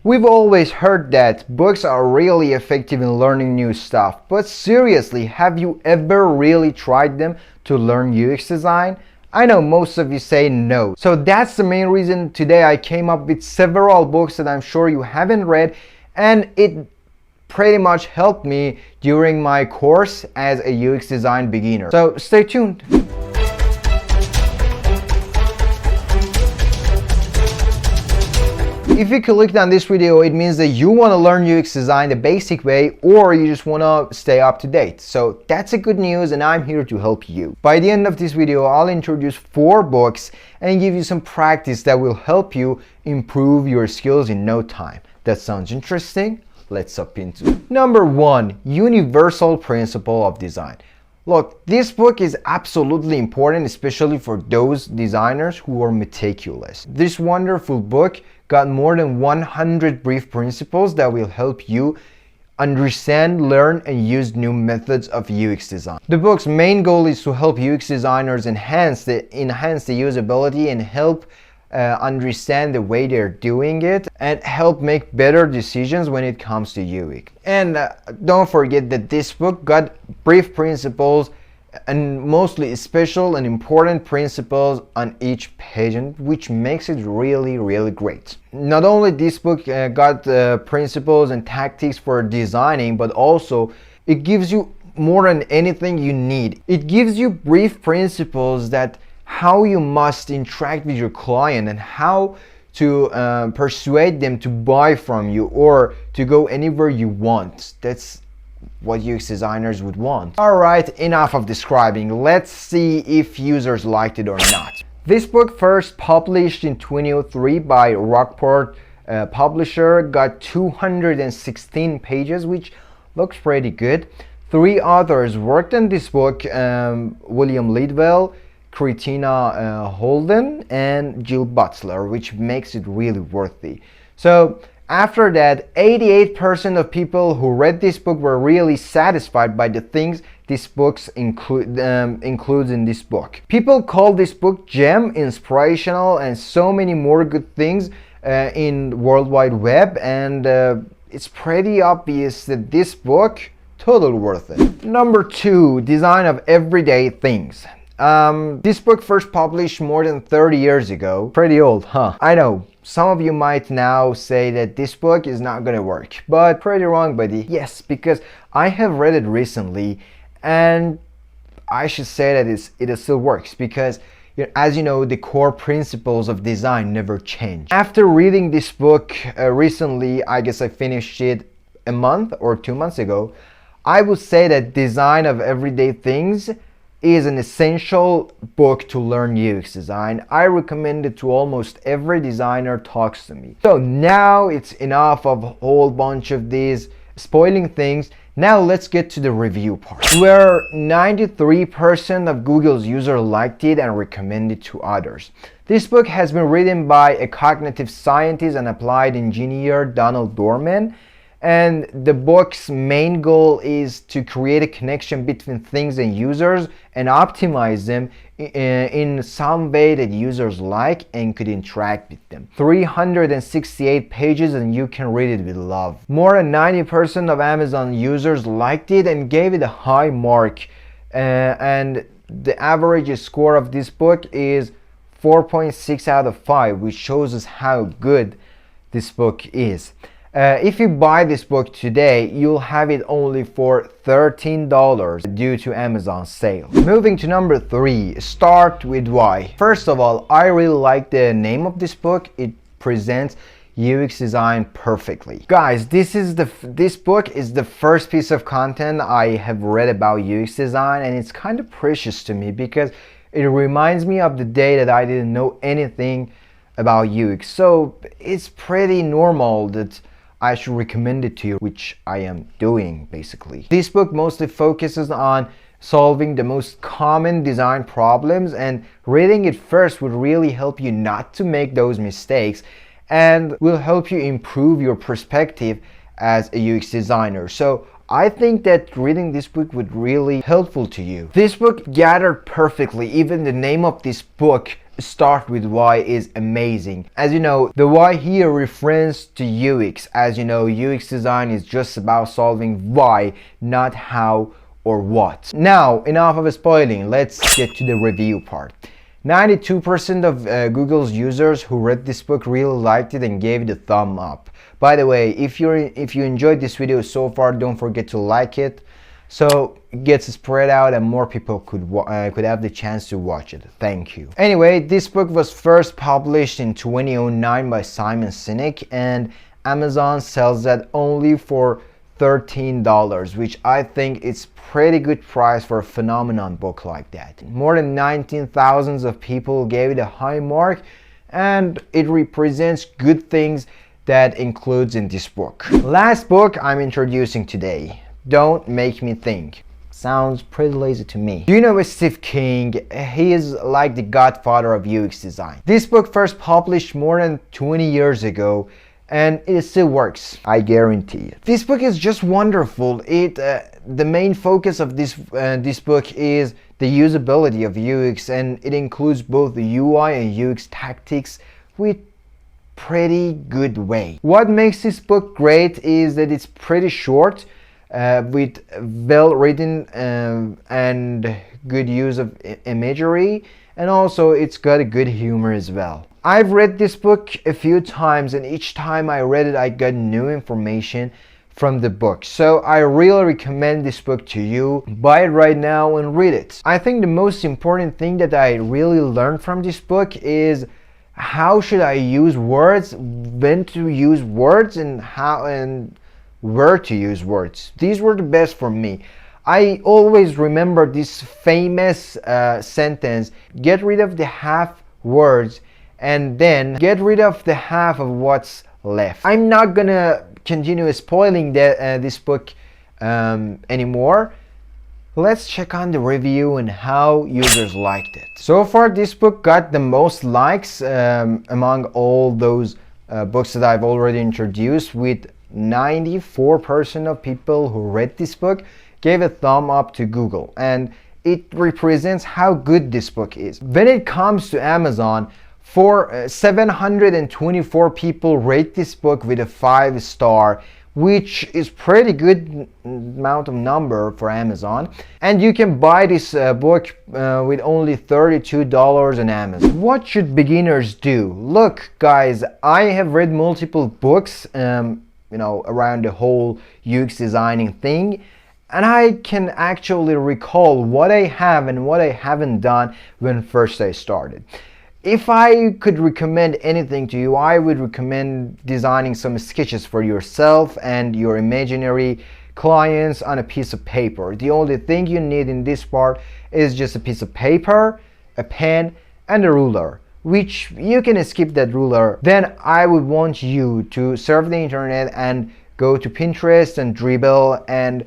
We've always heard that books are really effective in learning new stuff, but seriously, have you ever really tried them to learn UX design? I know most of you say no. So that's the main reason today I came up with several books that I'm sure you haven't read, and it pretty much helped me during my course as a UX design beginner. So stay tuned. If you clicked on this video, it means that you want to learn UX design the basic way, or you just want to stay up to date. So that's a good news, and I'm here to help you. By the end of this video, I'll introduce 4 books and give you some practice that will help you improve your skills in no time. That sounds interesting? Let's hop into it. Number 1, Universal Principle of Design. Look, this book is absolutely important, especially for those designers who are meticulous. This wonderful book got more than 100 brief principles that will help you understand, learn, and use new methods of UX design. The book's main goal is to help UX designers enhance the usability and help understand the way they're doing it and help make better decisions when it comes to UX. And don't forget that this book got brief principles and mostly special and important principles on each page, which makes it really great. Not only this book got principles and tactics for designing, but also it gives you more than anything you need. It gives you brief principles that how you must interact with your client and how to persuade them to buy from you or to go anywhere you want. That's what UX designers would want. Alright, enough of describing. Let's see if users liked it or not. This book, first published in 2003 by Rockport publisher, got 216 pages, which looks pretty good. 3 authors worked on this book, William Lidwell, Christina Holden, and Jill Butler, which makes it really worthy. So after that, 88% of people who read this book were really satisfied by the things this book includes in this book. People call this book gem, inspirational, and so many more good things in World Wide Web, and it's pretty obvious that this book totally worth it. Number 2, Design of Everyday Things. This book first published more than 30 years ago. Pretty old, huh? I know. Some of you might now say that this book is not gonna work, but pretty wrong, buddy. Yes, because I have read it recently, and I should say that it still works because, as you know, the core principles of design never change. After reading this book recently, I guess I finished it a month or 2 months ago, I would say that Design of Everyday Things is an essential book to learn UX design. I recommend it to almost every designer talks to me. So now it's enough of a whole bunch of these spoiling things. Now let's get to the review part, where 93% of Google's users liked it and recommended it to others. This book has been written by a cognitive scientist and applied engineer, Donald Dorman. And the book's main goal is to create a connection between things and users and optimize them in some way that users like and could interact with them. 368 pages, and you can read it with love. More than 90% of Amazon users liked it and gave it a high mark. And the average score of this book is 4.6 out of 5, which shows us how good this book is. If you buy this book today, you'll have it only for $13 due to Amazon sale. Moving to number 3, Start with Why. First of all, I really like the name of this book. It presents UX design perfectly. Guys, this book is the first piece of content I have read about UX design, and it's kind of precious to me because it reminds me of the day that I didn't know anything about UX. So it's pretty normal that I should recommend it to you, which I am doing basically. This book mostly focuses on solving the most common design problems, and reading it first would really help you not to make those mistakes and will help you improve your perspective as a UX designer. So I think that reading this book would really helpful to you. This book gathered perfectly. Even the name of this book Start with Why is amazing. As you know, the why here refers to UX. As you know, UX design is just about solving why, not how or what. Now, enough of spoiling, let's get to the review part. 92% of Google's users who read this book really liked it and gave it a thumb up. By the way, if you enjoyed this video so far, don't forget to like it, so it gets spread out and more people could have the chance to watch it. Thank you. Anyway, this book was first published in 2009 by Simon Sinek, and Amazon sells that only for $13, which I think is pretty good price for a phenomenon book like that. More than 19,000 of people gave it a high mark, and it represents good things that includes in this book. Last book I'm introducing today, Don't Make Me Think. Sounds pretty lazy to me. Do you know Steve King? He is like the godfather of UX design. This book first published more than 20 years ago, and it still works, I guarantee it. This book is just wonderful. The main focus of this book is the usability of UX, and it includes both the UI and UX tactics with pretty good way. What makes this book great is that it's pretty short, with well written and good use of imagery, and also it's got a good humor as well. I've read this book a few times, and each time I read it I got new information from the book. So I really recommend this book to you. Buy it right now and read it. I think the most important thing that I really learned from this book is how should I use words, when to use words, and how and where to use words. These were the best for me. I always remember this famous sentence: get rid of the half words and then get rid of the half of what's left. I'm not gonna continue spoiling this book anymore. Let's check on the review and how users liked it. So far, this book got the most likes among all those books that I've already introduced, with 94% of people who read this book gave a thumb up to Google, and it represents how good this book is. When it comes to Amazon, 724 people rate this book with a 5-star, which is pretty good amount of number for Amazon, and you can buy this book with only $32 on Amazon. What should beginners do? Look guys, I have read multiple books around the whole UX designing thing, and I can actually recall what I have and what I haven't done when first I started. If I could recommend anything to you, I would recommend designing some sketches for yourself and your imaginary clients on a piece of paper. The only thing you need in this part is just a piece of paper, a pen, and a ruler, which you can skip that ruler. Then I would want you to surf the internet and go to Pinterest and Dribbble and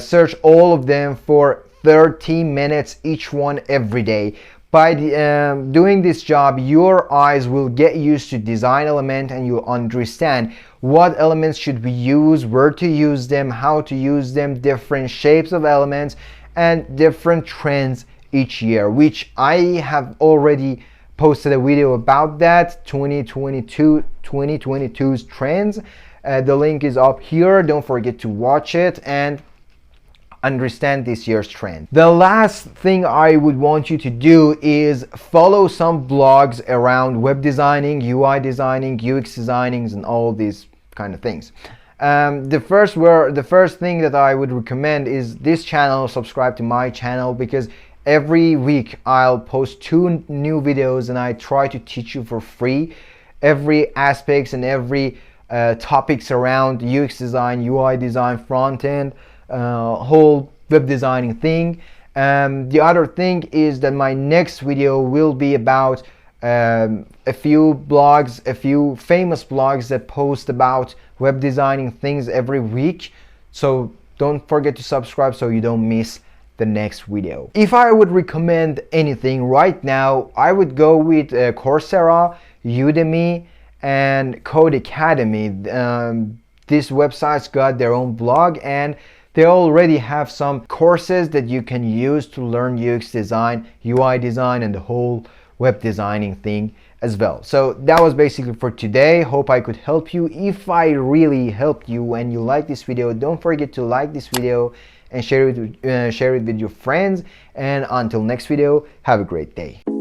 search all of them for 30 minutes each one every day. By doing this job, your eyes will get used to design element, and you'll understand what elements should we use, where to use them, how to use them, different shapes of elements, and different trends each year, which I have already posted a video about that, 2022's trends. The link is up here. Don't forget to watch it and understand this year's trend. The last thing I would want you to do is follow some blogs around web designing, UI designing, UX designing, and all these kind of things. The first thing that I would recommend is this channel. Subscribe to my channel, because every week I'll post 2 new videos, and I try to teach you for free every aspects and every topics around UX design, UI design, front end, whole web designing thing. The other thing is that my next video will be about a few blogs, a few famous blogs that post about web designing things every week. So don't forget to subscribe so you don't miss the next video. If I would recommend anything right now, I would go with Coursera, Udemy, and Code Academy. These websites got their own blog, and they already have some courses that you can use to learn UX design, UI design, and the whole web designing thing as well. So that was basically for today. Hope I could help you. If I really helped you and you like this video, don't forget to like this video and share it with your friends. And until next video, have a great day.